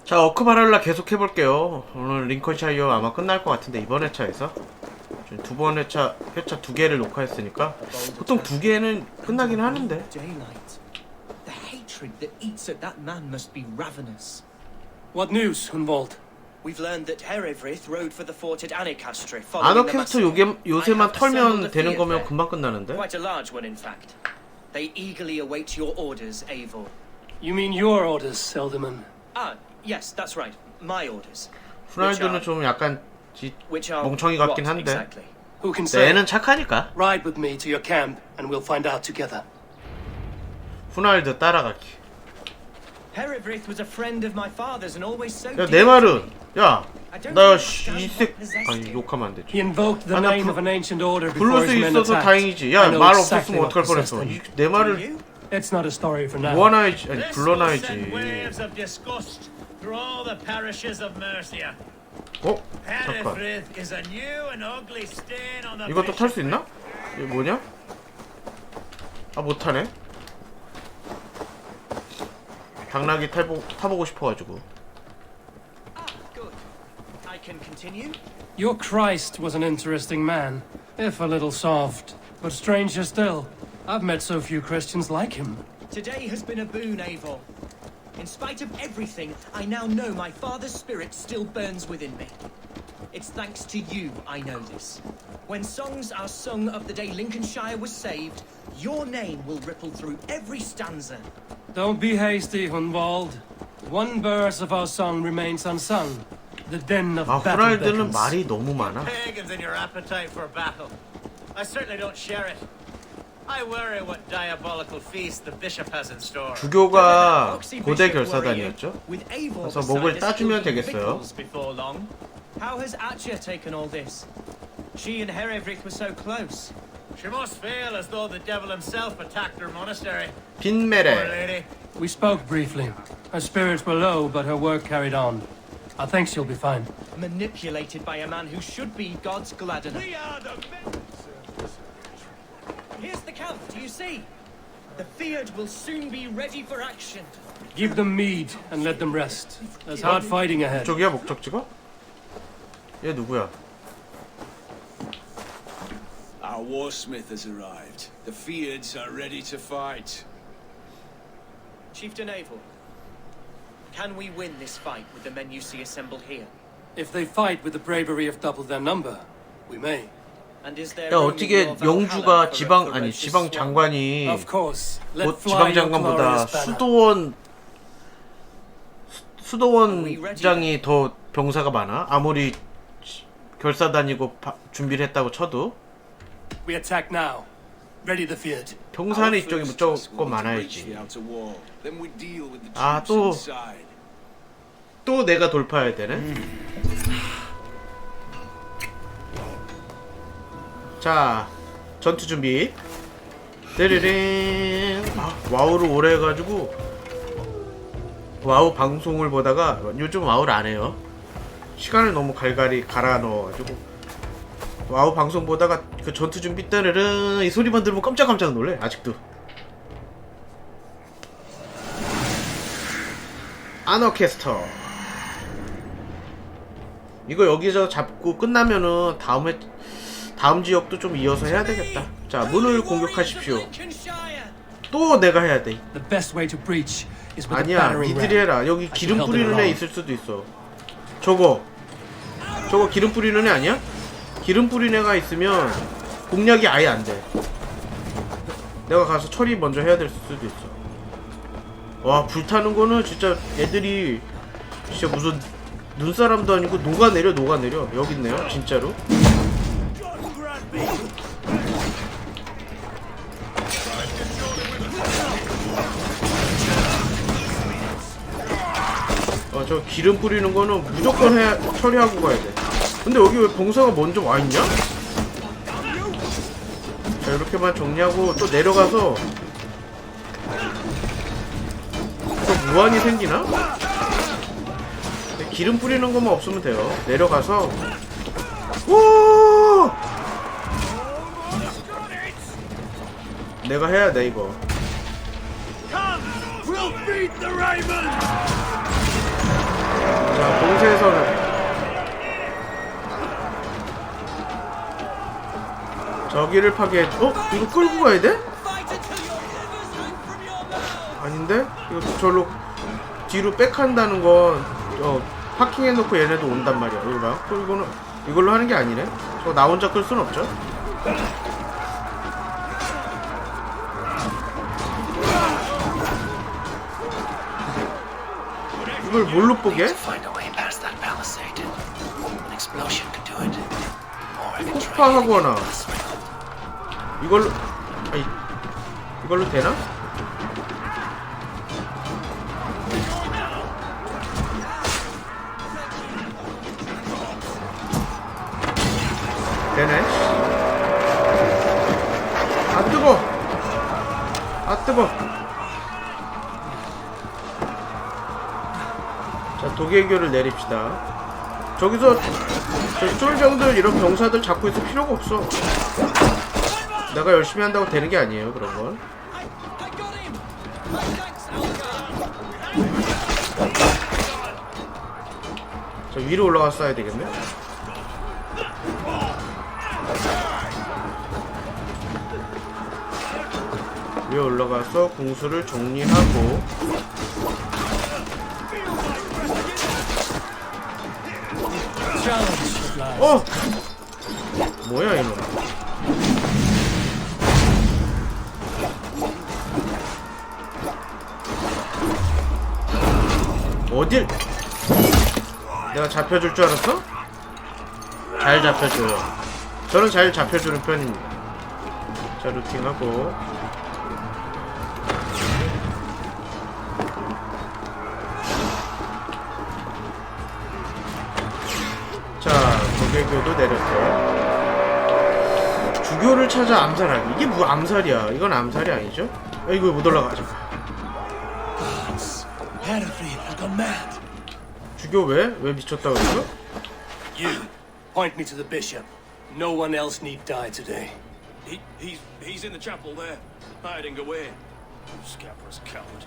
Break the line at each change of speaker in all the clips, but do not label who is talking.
자, 어크바랄라 계속 해볼게요. 오늘 링컨샤이어 아마 끝날 것 같은데 이번 회차에서 두 번 회차 두 개를 녹화했으니까 보통 두 개는 끝나긴 하는데.
What news, Hunwald?
We've learned that Herevryth rode for the fort at Annikastre following the
아너캐스트
massacre.
요새만 털면 되는 거면 금방 끝나는데.
Quite a large one, in fact. They eagerly await your orders, Eivor.
You mean your orders, Elderman?
Ah, yes, that's right. My orders.
후날드는 좀 약간
Which are
멍청이
what
같긴 한데.
exactly?
Who can say?
얘는 착하니까.
Ride with me to your camp, and we'll find out together.
후날드 따라가기.
Herevryth was a friend of my father's and always so.
야, 내 말은 야, 나 이색 아니 욕하면 안
He
되지.
invoked the
나
name of an ancient order
부를
before
수
his men
있어서
attacked.
다행이지.
I
야,
know
말
exactly
없었으면
what
어떡할
possessed
뻔했어.
him.
내 말을
It's not a story for now.
모아놔야지. 아니,
This will
불러놔야지.
send waves of disgust through all the parishes of Mercia.
어? 잠깐.
Herefrith is a new and ugly stain on the
이것도 탈 수 있나? 이거 뭐냐? 아, 못타네. 당나귀 타보고 싶어가지고.
Ah, good. I can continue.
Your Christ was an interesting man, if a little soft. But stranger still, I've met so few Christians like him.
Today has been a boon, Eivor. In spite of everything, I now know my father's spirit still burns within me. It's thanks to you I know this. When songs are sung of the day Lincolnshire was saved, your name will ripple through every stanza.
Don't be hasty, Hunwald. One verse of our song remains unsung. The den of
아,
battle
후랄드는
beckons.
말이 너무 많아.
pagans in your appetite for battle. I certainly don't share it. I worry what diabolical feast the bishop has in store.
주교가
Oxy
고대
Bishop
결사단이었죠.
with Eivor
그래서
beside
목을
us,
따주면
he'll be
되겠어요.
victuals before long. How has Atya taken all this? She and Herevryth were so close.
She must feel as though the devil himself attacked her monastery. Poor
빈메레.
lady.
We spoke briefly. Her spirits were low, but her work carried on. I think she'll be fine.
Manipulated by a man who should be God's Gladdener.
We are the men.
Here's the camp, do you see? The Field will soon be ready for action.
Give them mead and let them rest. There's hard fighting ahead.
저기야 목적지가? 얘 누구야?
Our warsmith has arrived. The Fiends are ready to fight.
Chieftain Eivor, can we win this fight with the men you see assembled here?
If they fight with the bravery of double their number, we may.
And is there
야,
room in
어떻게
your Valhalla
영주가
for a
지방 아니
ferocious
지방
swan?
장관이
Of course. Let
곧
fly
지방
your
장관보다
glorious banner.
수도원장이 더 병사가 많아? 아무리 결사단이고 준비를 했다고 쳐도
We attack now. Ready the field.
병사는
Our
이쪽에
first task
무조건
will be to breach
많아야지.
the outer wall. Then we deal with the
아,
troops
또-
inside.
또 내가 돌파해야 되네. 자, 전투 준비. 떼르릉. 아, 와우를 오래 해가지고 와우 방송을 보다가 요즘 와우를 안 해요. 시간을 너무 갈갈이 갈아 넣어가지고 와우 방송 보다가 그 전투 준비 떼르릉 이 소리만 들으면 깜짝깜짝 놀래 아직도. 아너캐스터. 이거 여기서 잡고 끝나면은 다음 지역도 좀 이어서 해야 되겠다. 자, 문을 공격하십시오. 또 내가 해야 돼.
The best way to breach is with a
아니야,
battering
니들이
ram.
해라. 여기 기름
held it
뿌리는 애
alone.
있을 수도 있어. 저거 기름 뿌리는 애 아니야? 기름 뿌리는 애가 있으면 공략이 아예 안 돼. 내가 가서 처리 먼저 해야 될 수도 있어. 와, 불타는 거는 진짜 애들이 진짜 무슨 눈사람도 아니고 녹아내려. 여기 있네요, 진짜로. 저 기름 뿌리는 거는 무조건 처리하고 가야 돼. 근데 여기 왜 봉사가 먼저 와 있냐? 자, 이렇게만 정리하고 또 내려가서 또 무한이 생기나? 기름 뿌리는 것만 없으면 돼요. 내려가서 오! 내가 해야 돼 이거.
Come, we'll beat the Raven.
기계를 파괴해. 이거 끌고 가야 돼? 아닌데? 이거 절로 뒤로 백한다는 건 파킹해놓고 얘네도 온단 말이야. 이거 봐. 이걸로 하는 게 아니네. 저 나 혼자 끌 순 없죠. 이걸 뭘로 뽀개? 폭파하고 하나. 이걸로 되나? 되네. 아 뜨거. 아 뜨거. 자, 도개교를 내립시다. 저기서 저 쫄병들 이런 병사들 잡고 있을 필요가 없어. 내가 열심히 한다고 되는 게 아니에요, 그런 건. 저 위로 올라가서 쏴야 되겠네. 위에 올라가서 궁수를 정리하고 뭐야 이놈. 어딜 내가 잡혀줄 줄 알았어? 잘 잡혀줘요. 저는 잘 잡혀주는 편입니다. 자, 루팅하고 자, 도개교도 내렸어요. 주교를 찾아 암살하기. 이게 뭐 암살이야. 이건 암살이 아니죠? 이거 못 올라가죠. 주교 왜? 왜 미쳤다고 그랬어?
You, point me to the bishop. No one else need die today.
He's in the chapel there, hiding away.
Scabrous coward.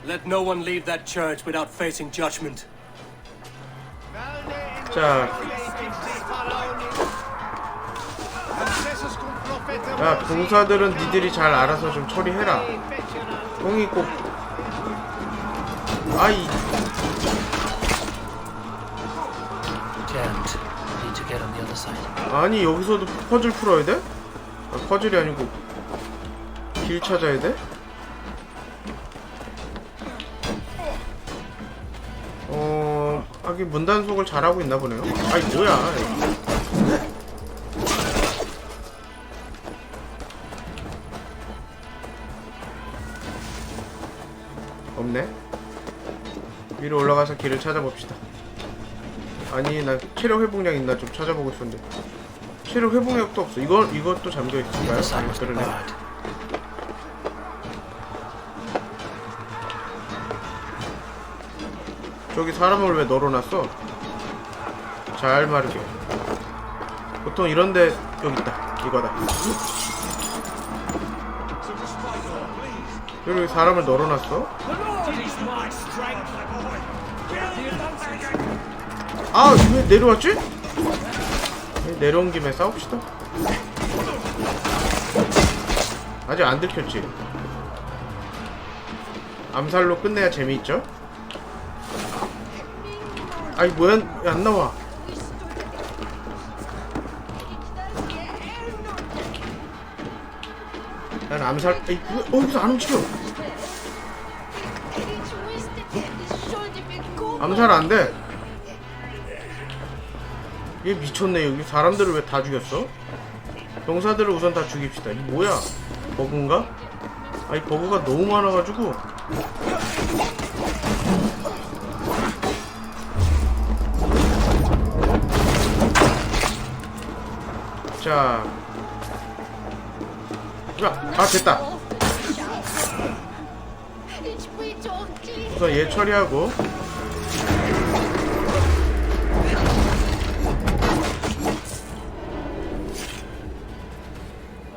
Let no one leave that church without facing judgment.
자, 야, 봉사들은 니들이 잘 알아서 좀 처리해라. 똥이 꼭 아이. 아니, 여기서도 퍼즐 풀어야 돼? 퍼즐이 아니고 길 찾아야 돼? 하긴 문단속을 잘하고 있나 보네요. 아이 뭐야. 없네. 위로 올라가서 길을 찾아봅시다. 아니, 나 체력 회복량 있나 좀 찾아보고 싶은데 체력 회복력도 없어. 이것도 잠겨있을까요? 아니, 그러네. 저기 사람을 왜 널어놨어? 잘 마르게. 보통 이런데 여기 있다. 이거다. 여기 사람을 널어놨어? 아, 왜 내려왔지? 내려온 김에 싸웁시다. 아직 안 들켰지? 암살로 끝내야 재미있죠? 아이 뭐야, 왜 안 나와? 난 암살. 에이, 여기서 안 움직여. 암살 안 돼. 얘 미쳤네. 여기 사람들을 왜 다 죽였어? 병사들을 우선 다 죽입시다. 이 뭐야? 버그인가? 아이 버그가 너무 많아가지고. 자, 아 됐다. 우선 얘 처리하고.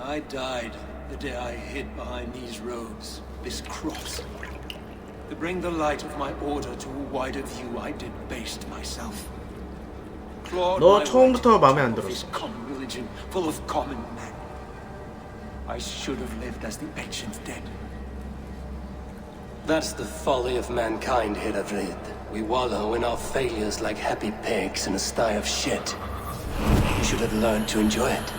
I died the day I hid behind these robes, this cross. To bring the light of my order to a wider view, I debased myself.
너 처음부터 마음에 안 들었어.
This common religion, full of common men. I should have lived as the ancient dead.
That's the folly of mankind, Hedavrid. We wallow in our failures like happy pigs in a sty of shit. You should have learned to enjoy it.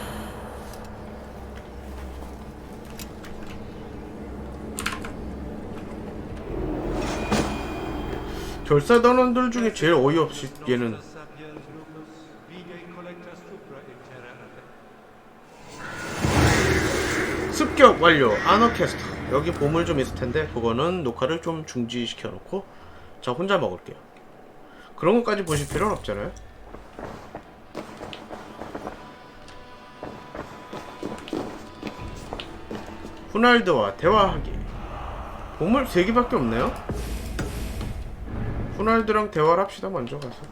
결사단원들 중에 제일 어이없이 얘는 습격 완료. 아너캐스터. 여기 보물 좀 있을 텐데 그거는 녹화를 좀 중지시켜 놓고 저 혼자 먹을게요. 그런 것까지 보실 필요는 없잖아요. 후날드와 대화하기. 보물 3개밖에 없네요. 후날드랑 대화를 합시다. 먼저 가서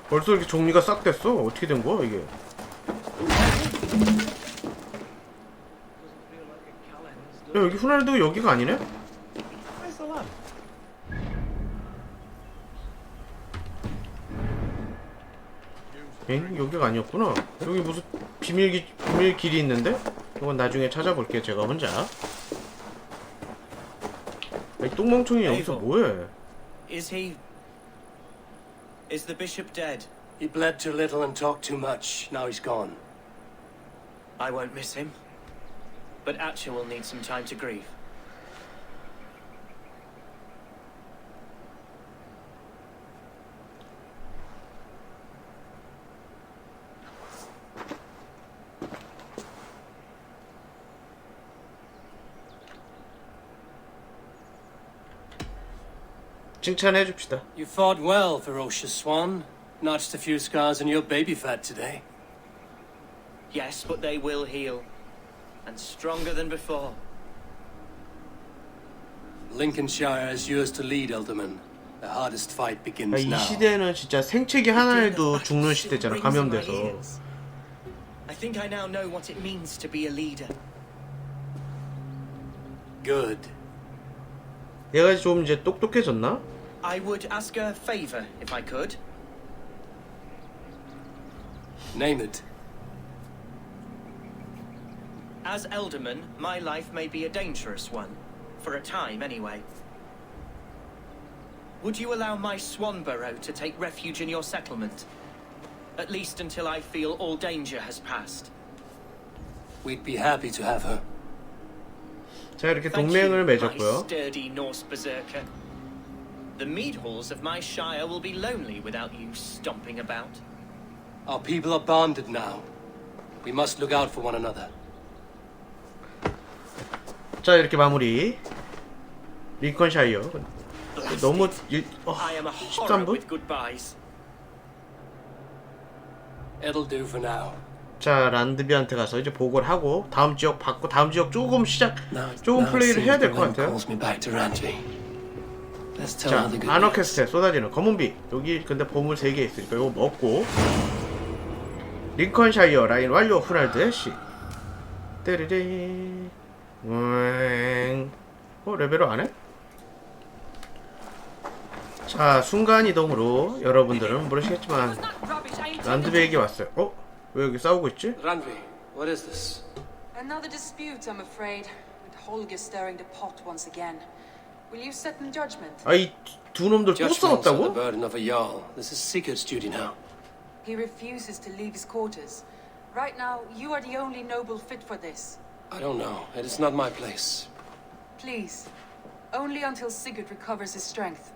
벌써 이렇게 정리가 싹 됐어? 어떻게 된 거야 이게? 야, 여기 후날드 여기가 아니네? 엥? 여기가 아니었구나. 여기 무슨 비밀 길이 있는데? 이건 나중에 찾아볼게요. 제가 혼자. 이 똥멍청이 여기서 뭐해?
Is the bishop dead?
He bled too little and talked too much. Now he's gone.
I won't miss him. But Atcha will need some time to grieve.
칭찬해 줍시다.
You fought well, ferocious swan. Notched a few scars on your baby fat today.
Yes, but they will heal. And stronger than before.
Lincolnshire is yours to lead, Elderman. The hardest fight
야,
begins
이
now.
시대는 진짜 생채기 하나에도 죽는 시대잖아. 감염돼서.
I think I now know what it means to be a leader.
Good.
얘가 좀 이제 똑똑해졌나?
I would ask a favor if I could.
Name it.
As Elderman, my life may be a dangerous one. For a time, anyway. Would you allow my Swanborough to take refuge in your settlement? At least until I feel all danger has passed.
We'd be happy to have her.
자, 이렇게
Thank
동맹을
you, my
맺었고요.
sturdy Norse berserker. The mead halls of my shire will be lonely without you stomping about.
Our people are bonded now. We must look out for one another.
자, 이렇게 마무리. 링컨샤이어. 너무
I am a horror
13분?
with goodbyes.
It'll do for now.
자, 란드비한테 가서 이제 보고를 하고 다음 지역 받고 다음 지역 조금
Now
플레이를
it
해야
seems
될 것
Berlin
같아요.
calls me back to Randvi. Let's tell
자,
her the good news.
아너캐스트에 쏟아지는 검은비. 여기 근데 보물 3개 있으니까 이거 먹고 링컨샤이어 라인 완료. 후날드 애쉬. 떼리리. 레벨업 안 해? 자, 순간이동으로 여러분들은 모르시겠지만 란드비에게 왔어요. 왜 여기 싸우고 있지?
Randvi, what is this?
Another dispute, I'm afraid, with Holger stirring the pot once again. Will you set them judgment?
아, 이 두 놈들 또
Judgments are the
싸웠다고?
burden of a jarl. This is Sigurd's duty now.
He refuses to leave his quarters. Right now, you are the only noble fit for this.
I don't know. It is not my place.
Please, only until Sigurd recovers his strength.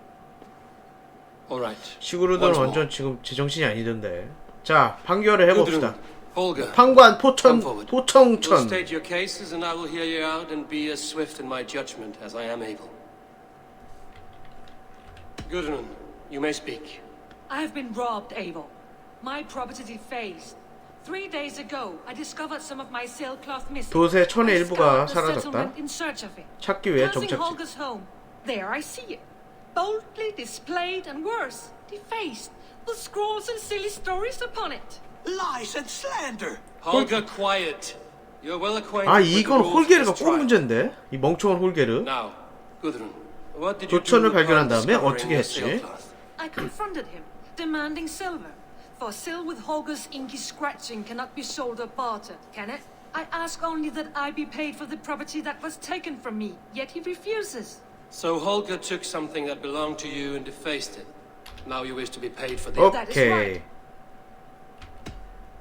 All right.
시그루드는
Once more.
완전 지금 제정신이 아니던데. 자, 판결을 해봅시다.
Holger,
판관
come forward. You'll
포청천.
state your cases and I will hear you out and be as swift in my judgment as I am able. Gudrun, you may speak.
I have been robbed, Abel. My property defaced. 3 days ago, I discovered some of my sailcloth missing.
도세 천의
I
일부가
scoured the
사라졌다.
settlement in search of it.
찾기 위해
Passing
정착지.
Holger's home. There I see it. Boldly displayed and worse, defaced, with scrawls and silly stories upon it.
Lies and slander!
Holger, quiet. You're well acquainted
아,
with the
이건
rules of
홀게르가
this
꼭
trial.
문제인데. 이 멍청한 홀게르.
Now, Gudrun, What did you
조천을
do
발견한
upon
다음에
discovering
어떻게
the
했지?
sailcloth?
I confronted him, demanding silver. For Sil with Holger's inky scratching cannot be sold or bartered, can it? I ask only that I be paid for the property that was taken from me, yet he refuses.
So Holger took something that belonged to you and defaced it. Now you wish to be paid for this.
That is
오케이.
right.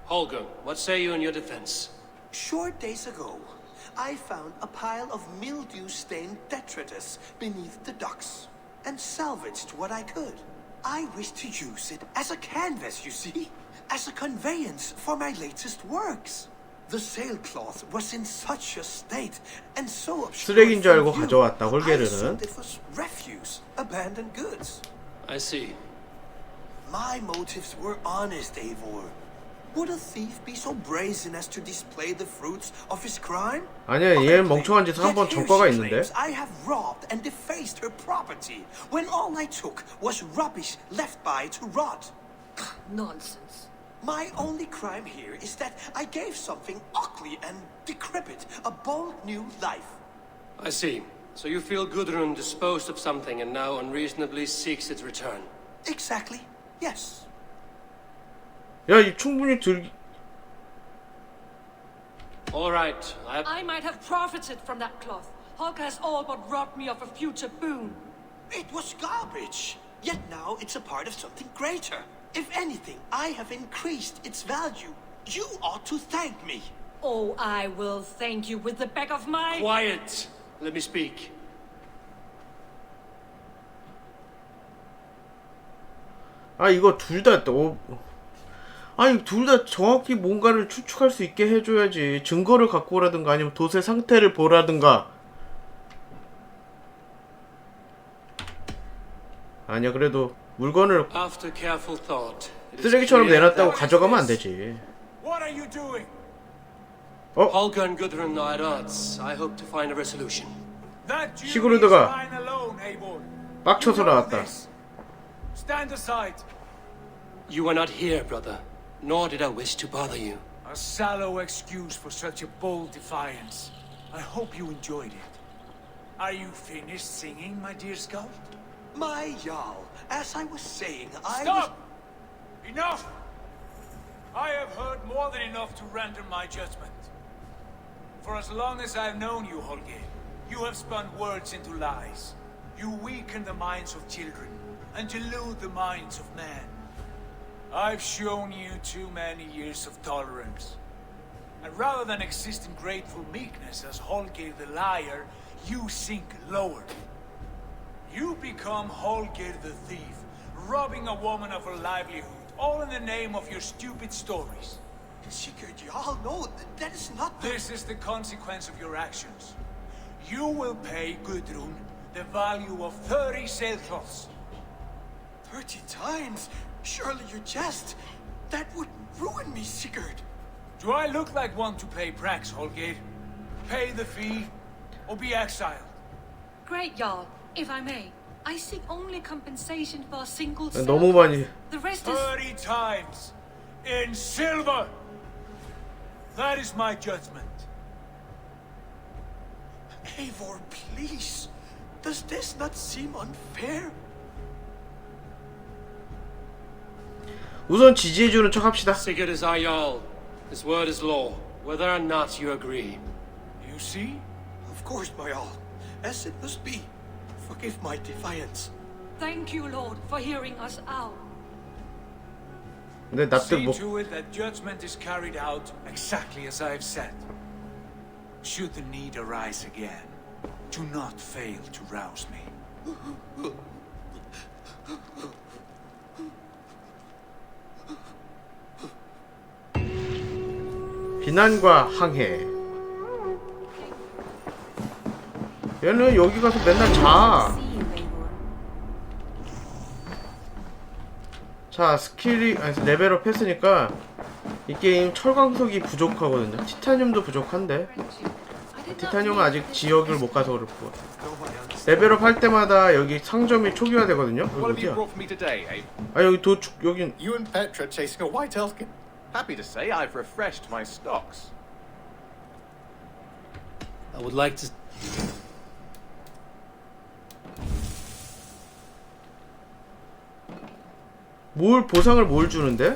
Holger, what say you in your defense?
Short days ago, I found a pile of mildew-stained detritus beneath the docks, and salvaged what I could. I wish to use it as a canvas, you see? As a conveyance for my latest works. The sailcloth was in such a state, and so obscured
쓰레기인 줄 알고
from view,
가져왔다,
I
홀게르는.
assumed it was refuse, abandoned goods.
I see.
My motives were honest, Eivor. Would a thief be so brazen as to display the fruits of his crime?
아니야, 얘는 멍청한 짓을 한번
Yet here
전과가
she
있는데.
claims I have robbed and defaced her property, when all I took was rubbish left by to rot.
Nonsense.
My only crime here is that I gave something ugly and decrepit a bold new life.
I see. So you feel Gudrun disposed of something and now unreasonably seeks its return.
Exactly, yes.
야, 이 충분히
All right.
I might have profited from that cloth. Holger has all but robbed me of a future boon.
It was garbage. Yet now it's a part of something greater. If anything, I have increased its value. You ought to thank me.
Oh, I will thank you with the back of my...
Quiet. Let me speak.
아, 이거 둘 다 아니, 둘 다 정확히 뭔가를 추측할 수 있게 해줘야지. 증거를 갖고 오라든가 아니면 돛의 상태를 보라든가. 아니야, 그래도 물건을
After careful thought, it is
쓰레기처럼
clear
내놨다고
that
가져가면 안 되지.
What are you doing?
Holger and Gudrun are at odds. I hope to find a resolution.
That duty is
시그루드가
mine alone, Eivor.
빡쳐서
You know
나왔다.
this. Stand aside.
You were not here, brother. Nor did I wish to bother you.
A sallow excuse for such a bold defiance. I hope you enjoyed it. Are you finished singing, my dear Skull?
My Jarl, as I was saying,
Stop! Enough! I have heard more than enough to render my judgment. For as long as I've known you, Holger, you have spun words into lies. You weaken the minds of children, and delude the minds of men. I've shown you too many years of tolerance. And rather than exist in grateful meekness as Holger the liar, you sink lower. You become Holger the thief, robbing a woman of her livelihood, all in the name of your stupid stories.
Sigurd, Jarl, no, that is not the...
This is the consequence of your actions. You will pay Gudrun the value of 30 sailcloths.
30 times? Surely you jest. That would ruin me, Sigurd.
Do I look like one to pay pranks, Holger? Pay the fee, or be exiled.
Great, Jarl. If I may, I seek only compensation for a single
너무
silk.
많이.
The rest is...
30 times in silver. That is my judgment.
Eivor, please. Does this not seem unfair?
우선 지지해주는 척 합시다.
Sigurd is our Jarl. His word is law, whether or not you agree.
You see?
Of course, my Jarl. As it must be. Forgive my defiance.
Thank you, Lord, for hearing us out.
근데 납득
See
못.
to it that judgment is carried out exactly as I have said. Should the need arise again, do not fail to rouse me.
비난과 항해. 얘는 여기 가서 맨날 자. 자, 스킬이 아니 레벨업 했으니까 이 게임 철광석이 부족하거든요. 티타늄도 부족한데 티타늄은 아직 지역을 못 가서 그렇고 레벨업 할 때마다 여기 상점이 초기화되거든요. 여기
What have you
어디야?
brought for me today, Abe?
아, 여기 도축 여긴
You and Petra chasing a white elfkin. Happy to say I've refreshed my stocks.
I would like to...
뭘 보상을 뭘 주는데?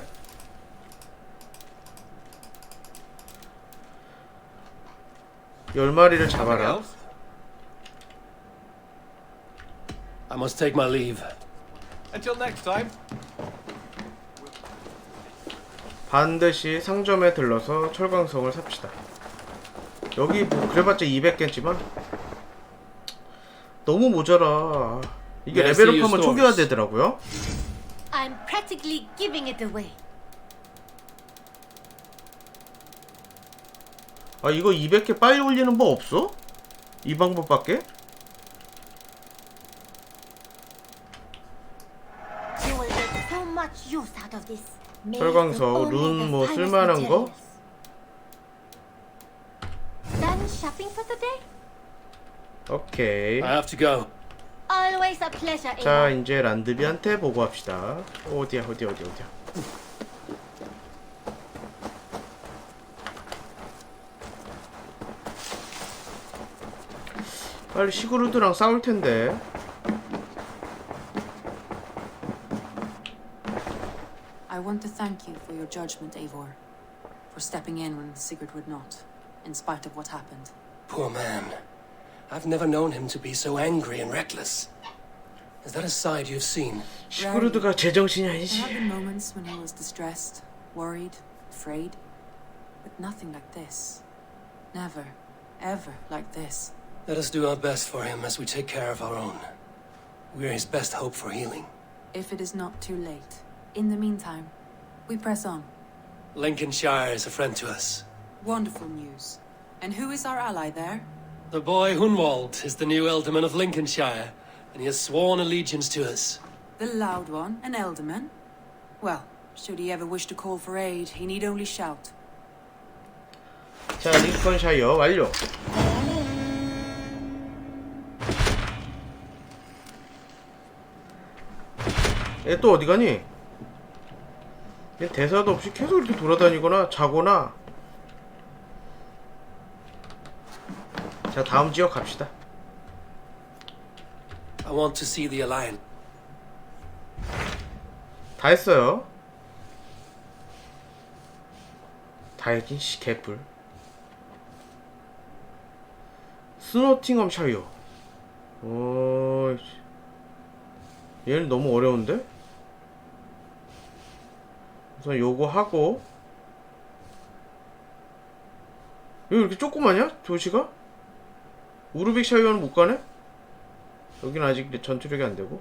열 마리를 잡아라.
I must take my leave.
Until next time.
반드시 상점에 들러서 철광석을 삽시다. 여기 뭐 그래봤자 200개지만 너무 모자라. 이게
May I see
레벨업하면
your
초기화
stores?
되더라고요.
I'm practically giving it away.
아 이거 200개 빨리 올리는 법 없어? 이 방법밖에?
You will get so much use out of this. Made from
철광석,
only
룬
the
뭐
finest
쓸만한 거?
materials. Done shopping for the day?
오케이.
I have to go.
Always a pleasure,
자
Ava.
이제 란드비한테 보고합시다. 어디야. 빨리 시그루드랑 싸울 텐데.
I want to thank you for your judgment, Eivor. For stepping in when Sigurd would not, in spite of what happened.
Poor man. I've never known him to be so angry and reckless. Is that a side you've seen?
시그루드가 제정신이
There
아니지.
have been moments when he was distressed, worried, afraid, but nothing like this. Never, ever like this.
Let us do our best for him as we take care of our own. We're his best hope for healing.
If it is not too late. In the meantime, we press on.
Lincolnshire is a friend to us.
Wonderful news. And who is our ally there?
The boy Hunwald is the new Ealdorman of Lincolnshire, and he has sworn allegiance to us.
The loud one, an Elderman? Well, should he ever wish to call for aid, he need only shout.
자 링컨샤이어 완료. 얘 또 어디 가니? 얘 대사도 없이 계속 이렇게 돌아다니거나 자거나. 자 다음 지역 갑시다.
I want to see the Alliance.
다 했어요. 다 했긴 씨 개뿔. 스노팅엄샤이어. 얘는 너무 어려운데? 우선 요거 하고. 여기 이렇게 조그마냐? 도시가? 우르빅샤이어는 못 가네? 여기는 아직 전투력이 안 되고.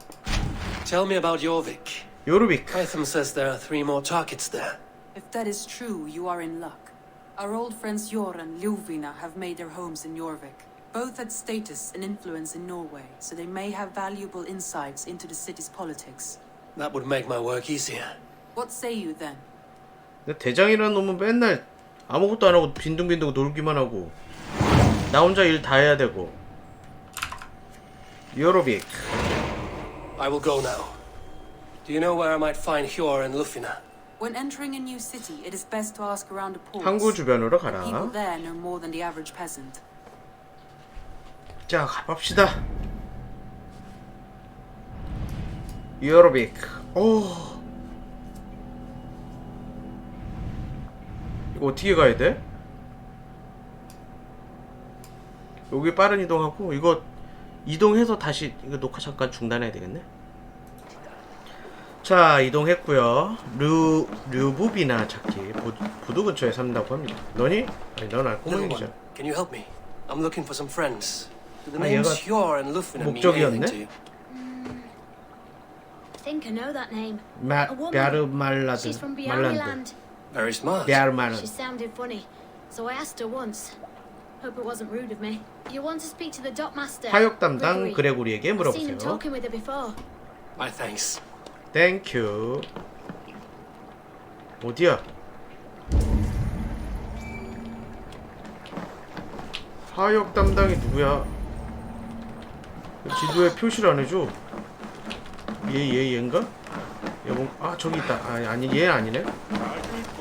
Tell me about Jorvik.
요르빅.
Hytham says there are 3 more targets there.
If that is true, you are in luck. Our old friends Jor and Ljuvina have made their homes in Jorvik. Both had status and influence in Norway, so they may have valuable insights into the city's politics.
That would make my work easier.
What say you then?
근데 대장이라는 놈은 맨날 아무것도 안 하고 빈둥빈둥 놀기만 하고 나 혼자 일 다 해야 되고. 요르빅.
I will go now. Do you know where I might find Hjor and Lufina?
When entering a new city, it is best to ask around the ports.
항구 주변으로
People
가라.
there know more than the average peasant.
자, 가봅시다. 요르빅. 오. 이거 어떻게 가야 돼? 여기 빠른 이동하고 이거 이동해서 다시 이거 녹화 잠깐 중단해야 되겠네. 자, 이동했고요. 류부비나 찾기. 부두 근처에 산다고 합니다. 너니? 아니, 넌
Little
꼬맹이잖아.
one, can you help me? I'm looking for some friends. Do the
아,
names
얘가
Hjor and Lufina mean
목적이었네?
anything to you?
I think I know that name.
베르말라드.
She's from
말란드.
Bjarmeland.
Very smart.
She
베르말란드.
sounded funny, so I asked her once. Hope it wasn't rude of me. You want to speak to the dockmaster?
화역 담당
Gregory.
그레고리에게
I've seen him
물어보세요.
talking with her before.
My thanks.
땡큐. 어디야? 화역 담당이 누구야? 지도에 표시를 안 해줘. 얘인가? 얘 뭐, 아 저기 있다. 아니 얘 아니네.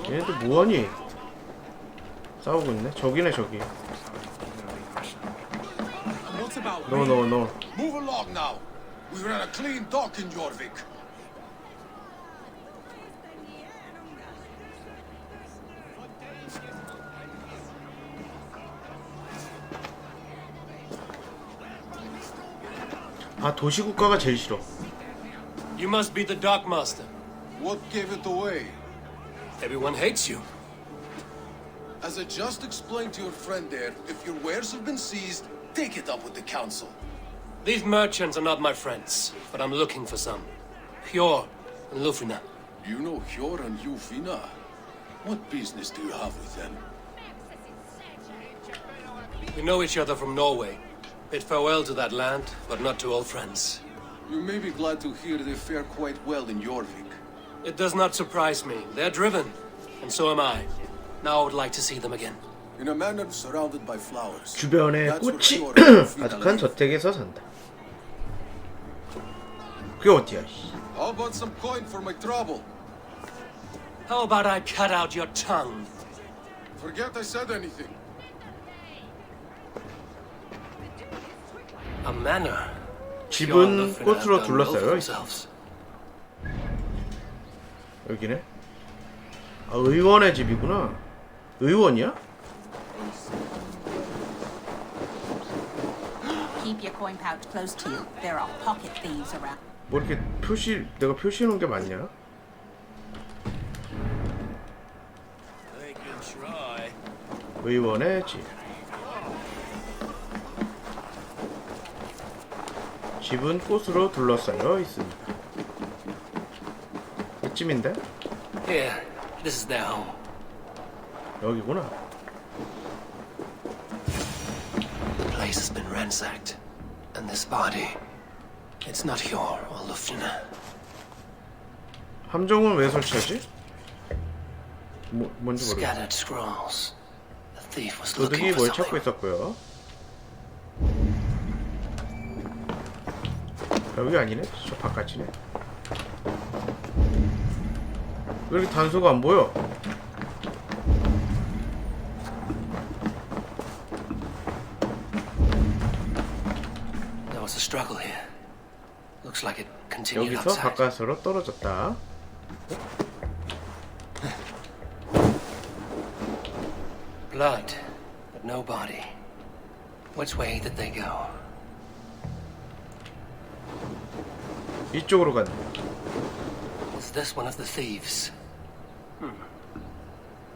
얘네들 뭐하니? 싸우고 있네. 저기네 저기. No.
Move along now. We ran a clean dock in Jorvik.
아 도시국가가 제일 싫어.
You must be the Dock Master.
What gave it away?
Everyone hates you.
As I just explained to your friend there, if your wares have been seized, take it up with the council.
These merchants are not my friends, but I'm looking for some. Hjor and Lufina.
You know Hjor and Yufina? What business do you have with them?
We know each other from Norway. Bid farewell to that land, but not to old friends.
You may be glad to hear they fare quite well in Jorvik.
It does not surprise me. They're driven, and so am I. Now I would like to see them again.
In a manor surrounded by flowers.
주변에
That's where
꽃이
Hjor and Yufina
아득한
live.
저택에서 산다. 그게 어디야?
How about some coin for my trouble?
How about I cut out your tongue?
Forget I said anything.
A manor.
집은 꽃으로 둘러싸여 있어. 여기네. 아 의원의 집이구나. 의원이야?
Keep your coin pouch close to you. There are pocket thieves around.
뭐 이렇게 내가 표시해 놓은 게 많냐? 의원의 집. 집은 꽃으로 둘러싸여 있습니다. 이쯤인데?
Here, this is their home.
여기구나.
The place has been ransacked. And this body, it's not Hjor or Lufina.
함정은 왜 설치하지? 뭔지 모르겠어.
Scattered scrolls. The thief was looking
도둑이
for
뭘 찾고
something.
있었고요. 여기 아니네? 저 바깥이네. 왜 이렇게 단서가 안 보여?
There was a struggle here. Looks like it continued
여기서
outside.
바깥으로 떨어졌다.
Blood, but no body. Which way did they go?
이쪽으로 간다.
Was this one of the thieves?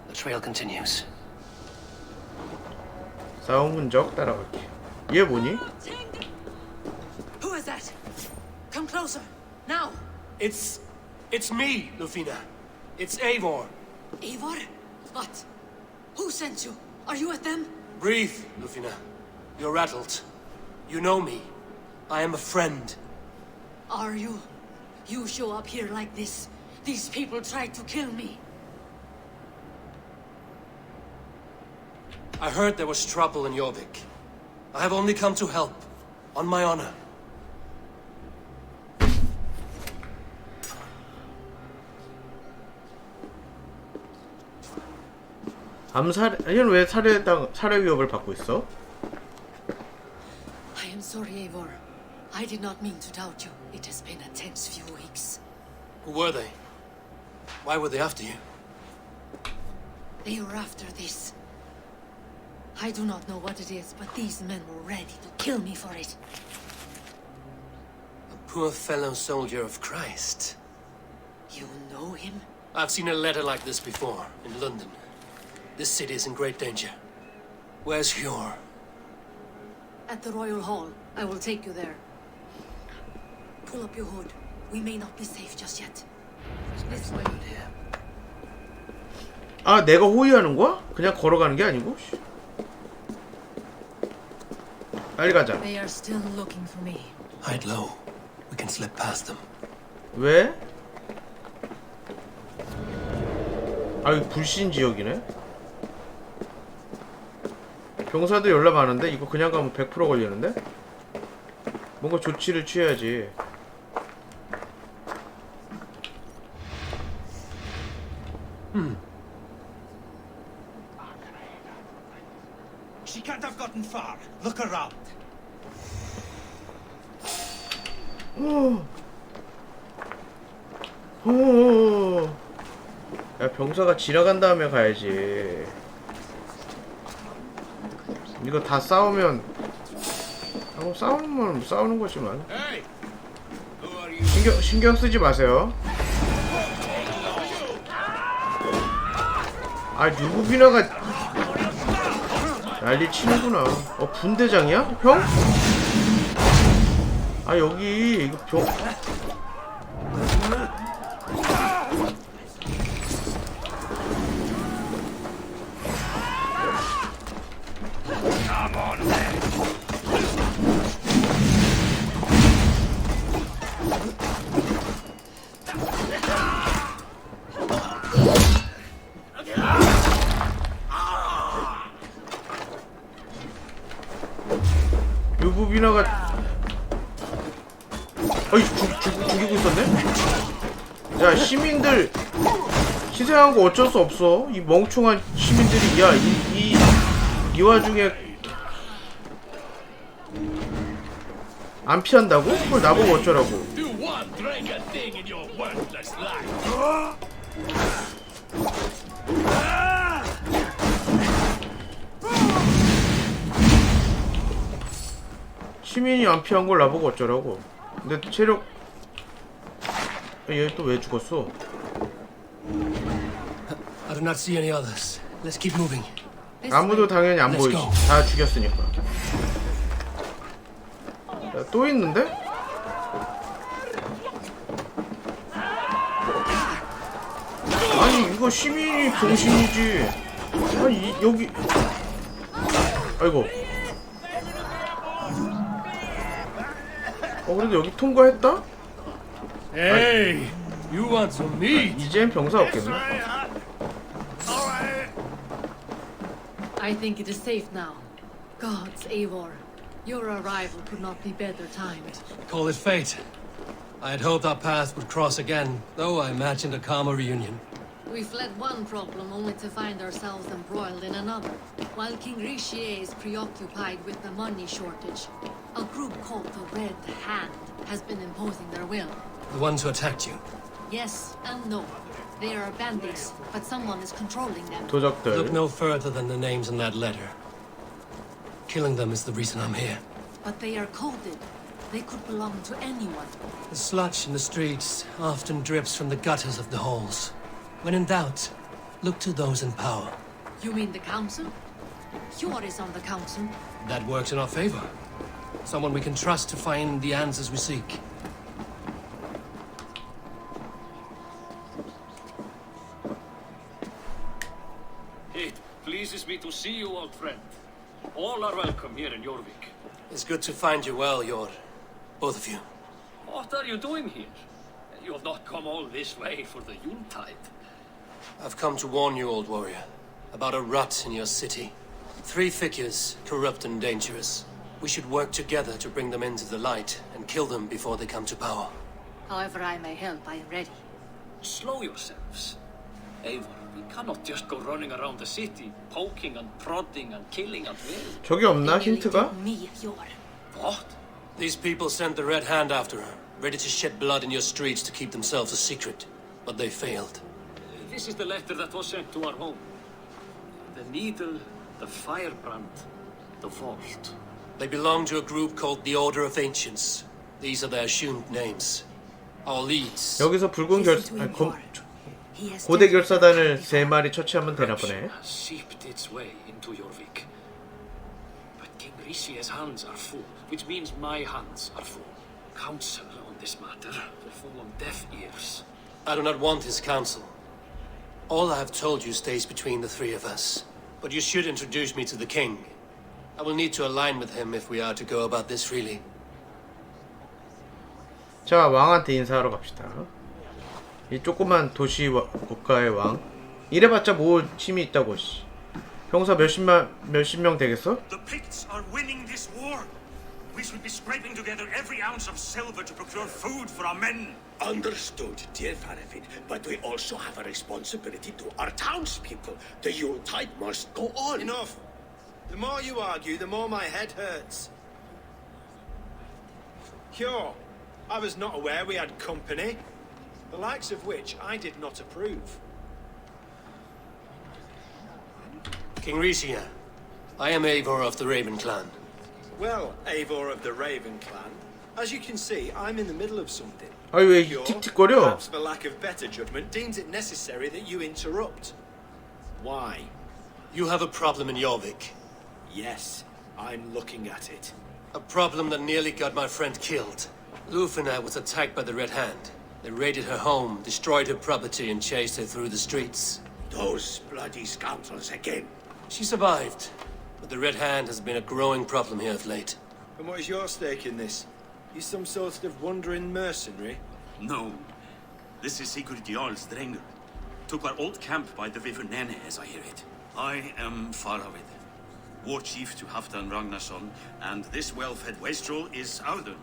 The trail continues.
싸움 흔적 따라갈게. 얘 뭐니?
Who is that? Come closer, now!
It's me, Lufina. It's Eivor.
Eivor? What? Who sent you? Are you with them?
Breathe, Lufina. You're rattled. You know me. I am a friend.
Are you? You show up here like this. These people tried to kill me.
I heard there was trouble in Jorvik. I have only come to help. On my honor.
얘는 왜 살해 위협을 받고 있어?
I am sorry, Eivor. I did not mean to doubt you. It has been a tense few weeks.
Who were they? Why were they after you?
They were after this. I do not know what it is, but these men were ready to kill me for it.
A poor fellow soldier of Christ.
You know him?
I've seen a letter like this before, in London. This city is in great danger. Where's Hjor?
At the Royal Hall. I will take you there. Pull up your hood. We may not be safe just yet. This way.
아 내가 호위하는 거야? 그냥 걸어가는 게 아니고? 빨리 가자.
They are still looking for me.
Hide low. We can slip past them.
왜? 아 이거 불신 지역이네? 병사들 연락 많은데 이거 그냥 가면 100% 걸리는데? 뭔가 조치를 취해야지.
She can't have gotten far. Look around.
야 병사가 지나간 다음에 가야지. 이거 다 싸우면 싸우는 거지만.
Hey!
신경 쓰지 마세요. 아, 누구비나가 난리 치는구나. 분대장이야? 형? 아, 여기 이거 병. 유부비나가 죽이고 있었네? 야, 시민들 희생한 거 어쩔 수 없어. 이 멍청한 시민들이. 야, 이 와중에 안 피한다고? 그걸 나보고 어쩌라고. 시민이 안 피한 걸 나보고 어쩌라고. 근데 체력. 얘 또 왜 죽었어?
I do not see any others. Let's keep moving.
아무도 당연히 안 보이지. 다 죽였으니까. 야, 또 있는데? 아니, 이거 시민이 병신이지. 아니, 여기. 아이고. 그래도 여기 통과했다?
Hey, you want some meat?
이젠 병사 없겠네.
I think it is safe now. Gods, Eivor. Your arrival could not be better timed.
Call it fate. I had hoped our paths would cross again, though I imagined a calmer reunion.
We fled one problem only to find ourselves embroiled in another. While King Richier is preoccupied with the money shortage, a group called the Red Hand has been imposing their will.
The ones who attacked you.
Yes and no. They are bandits, but someone is controlling them.
도적들.
Look no further than the names in that letter. Killing them is the reason I'm here.
But they are coded. They could belong to anyone.
The sludge in the streets often drips from the gutters of the halls. When in doubt, look to those in power.
You mean the council? Hjor is on the council.
That works in our favor. Someone we can trust to find the answers we seek.
It pleases me to see you, old friend. All are welcome here in Jorvik.
It's good to find you well, Yor. Both of you.
What are you doing here? You have not come all this way for the Yuletide.
I've come to warn you, old warrior, about a rot in your city. 3 figures, corrupt and dangerous. We should work together to bring them into the light and kill them before they come to power.
However I may help, I am ready.
Slow yourselves. Eivor, we cannot just go running around the city, poking and prodding and killing at will.
저기 없나 힌트가?
Me, Hjor.
What?
These people sent the Red Hand after her, ready to shed blood in your streets to keep themselves a secret. But they failed.
This is the letter that was sent to our home. The needle, the firebrand, the vault.
They belong to a group called the Order of Ancients. These are their assumed names. Our leads.
여기서 붉은 고대 결사단을 3마리 처치하면 되나 보네.
Seeped its way into Jorvik. But King Richier's hands are full, which means my hands are full. Counsel on this matter will fall on deaf ears.
I do not want his counsel. All I have told you stays between the 3 of us. But you should introduce me to the king. I will need to align with him if we are to go about this freely.
자, 왕한테 인사하러 갑시다. 이 조그만 도시 국가의 왕. 이래봤자 뭐 힘이 있다고. 씨. 병사 몇십 명 되겠어?
The Picts are winning this war. We should be scraping together every ounce of silver to procure food for our men.
Understood, dear Faravid, but we also have a responsibility to our townspeople. The Yuletide must go on.
Enough. The more you argue, the more my head hurts. Hjor, I was not aware we had company, the likes of which I did not approve.
King Richier, I am Eivor of the Raven clan.
Well, Eivor of the Raven clan, As you can see, I'm in the middle of something.
아니 왜
Cure,
틱틱거려?
perhaps for lack of better judgment, deems it necessary that you interrupt. Why?
You have a problem in Jorvik.
Yes, I'm looking at it.
A problem that nearly got my friend killed. Lufina was attacked by the Red Hand. They raided her home, destroyed her property, and chased her through the streets.
Those bloody scoundrels again.
She survived, but the Red Hand has been a growing problem here of late.
And what is your stake in this? You some sort of wandering mercenary?
No. This is Sigurd Jarl Strenger. Took our old camp by the river Nene, as I hear it. I am Faravid, war chief to Halfdan Ragnarsson, and this well-fed wastrel is Audun,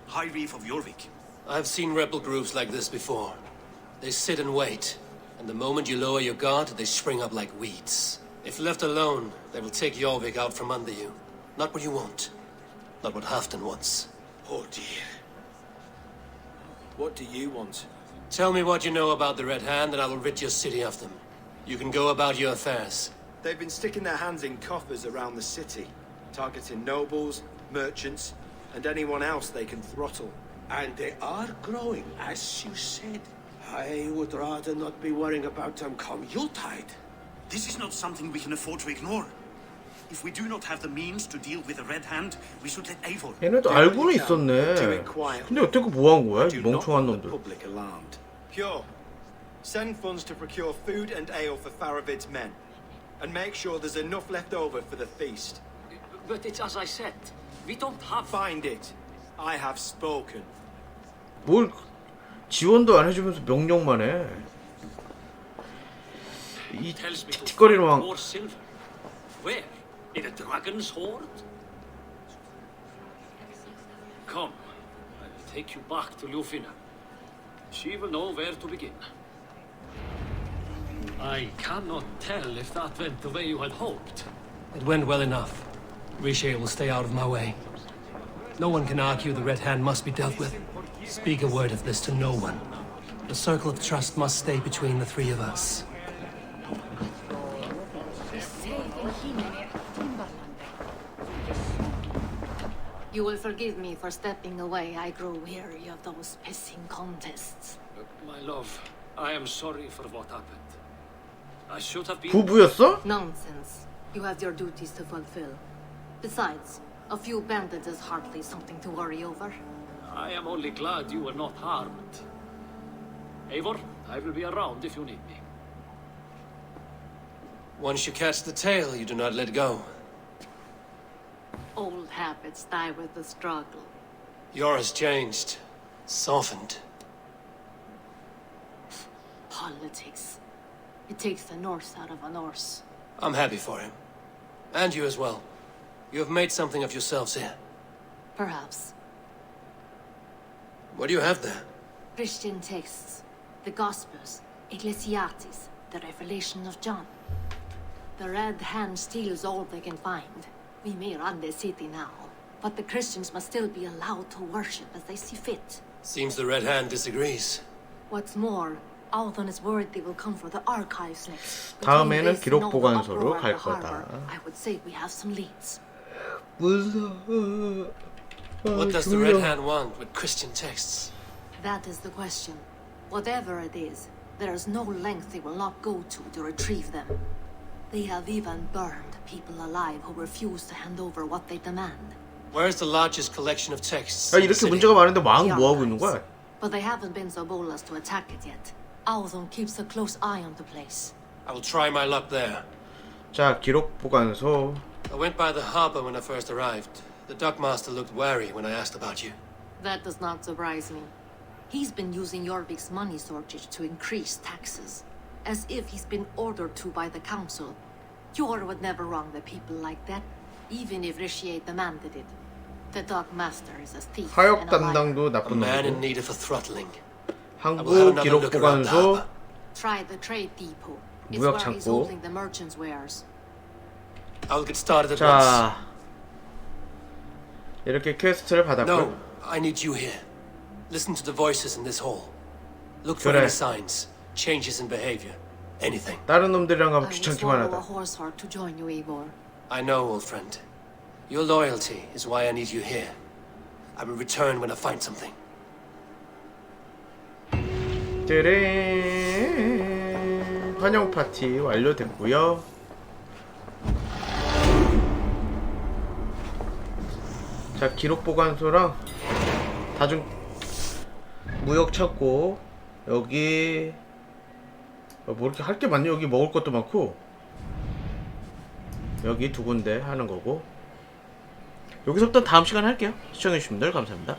High Reef of Jorvik.
I've seen rebel groups like this before. They sit and wait, and the moment you lower your guard, they spring up like weeds. If left alone, they will take Jorvik out from under you. Not what you want. Not what Halfdan wants.
Oh dear.
What do you want?
Tell me what you know about the Red Hand, and I will rid your city of them. You can go about your affairs.
They've been sticking their hands in coffers around the city, targeting nobles, merchants, and anyone else they can throttle.
And they are growing, as you said. I would rather not be worrying about them come Yuletide.
This is not something we can afford to ignore. If we do not have the means to deal with the Red Hand, we should let Eivor.
얘네도 알고는 있었네. 근데 어떻게 뭐한 거야? 이 멍청한 놈들.
Public alarmed. Cure. Send funds to procure food and ale for Faravid's men. And make sure there's enough left over for the feast.
But it's as I said. We don't have...
Find it. I have spoken.
뭘 지원도 안 해주면서 명령만 해. 이 틱틱거리는 왕.
More silver. Where? In a dragon's hoard? Come, I will take you back to Lufina. She will know where to begin. I cannot tell if that went the way you had hoped.
It went well enough. Riche will stay out of my way. No one can argue the Red Hand must be dealt with. Speak a word of this to no one. The circle of trust must stay between the three of us.
You will forgive me for stepping away. I grow weary of those pissing contests.
My love, I am sorry for what happened. I should have been...
부부였어?
Nonsense. You have your duties to fulfill. Besides, a few bandits is hardly something to worry over.
I am only glad you were not harmed. Eivor, I will be around if you need me.
Once you catch the tail, you do not let go.
Old habits die with the struggle.
Yours changed. Softened.
Politics. It takes the Norse out of a Norse.
I'm happy for him. And you as well. You have made something of yourselves here.
Perhaps.
What do you have there?
Christian texts. The Gospels. Ecclesiastes. The Revelation of John. The Red Hand steals all they can find. We may run the city now, but the Christians must still be allowed to worship as they see fit.
Seems the Red Hand disagrees.
What's more, Audun is worried they will come for the archives next.
다음에는 기록 보관소로 갈 거다.
I would say we have some leads.
무서워.
What does the Red Hand want with Christian texts?
That is the question. Whatever it is, there is no length they will not go to retrieve them. They have even burned people alive who refuse to hand over what they demand.
Where's the largest collection of texts?
야, 이렇게 문제가 많은데 왕은 뭐 하고 있는 거야?
But they haven't been so bold as to attack it yet. Audun keeps a close eye on the place.
I will try my luck there.
자, 기록 보관소.
I went by the harbor when I first arrived. The dockmaster looked wary when I asked about you.
That does not surprise me. He's been using Jorvik's money shortage to increase taxes. As if he's been ordered to by the council. Jor would never wrong the people like that, even if Riche demanded it. The dockmaster is a thief
하역
and a liar.
담당도
A
나쁜
man in
놈이고.
need of a throttling.
항구 기록 보관소.
Try the trade depot. It's
무역
where he's
창고.
holding the merchants' wares.
I'll get started at once.
자, 이렇게 퀘스트를 받았고.
No, I need you here. Listen to the voices in this hall. Look for
그래.
any signs, changes in behavior, anything.
다른 놈들이랑 가면
I will
귀찮기만
swallow a
하다.
horse heart to join you, Eivor.
I know, old friend. Your loyalty is why I need you here. I will return when I find something.
띠링. 환영 파티 완료됐고요. 자, 기록 보관소랑 다중 무역 찾고 여기 뭐 이렇게 할 게 많네. 여기 먹을 것도 많고 여기 두 군데 하는 거고 여기서부터 다음 시간에 할게요. 시청해주신 분들 감사합니다.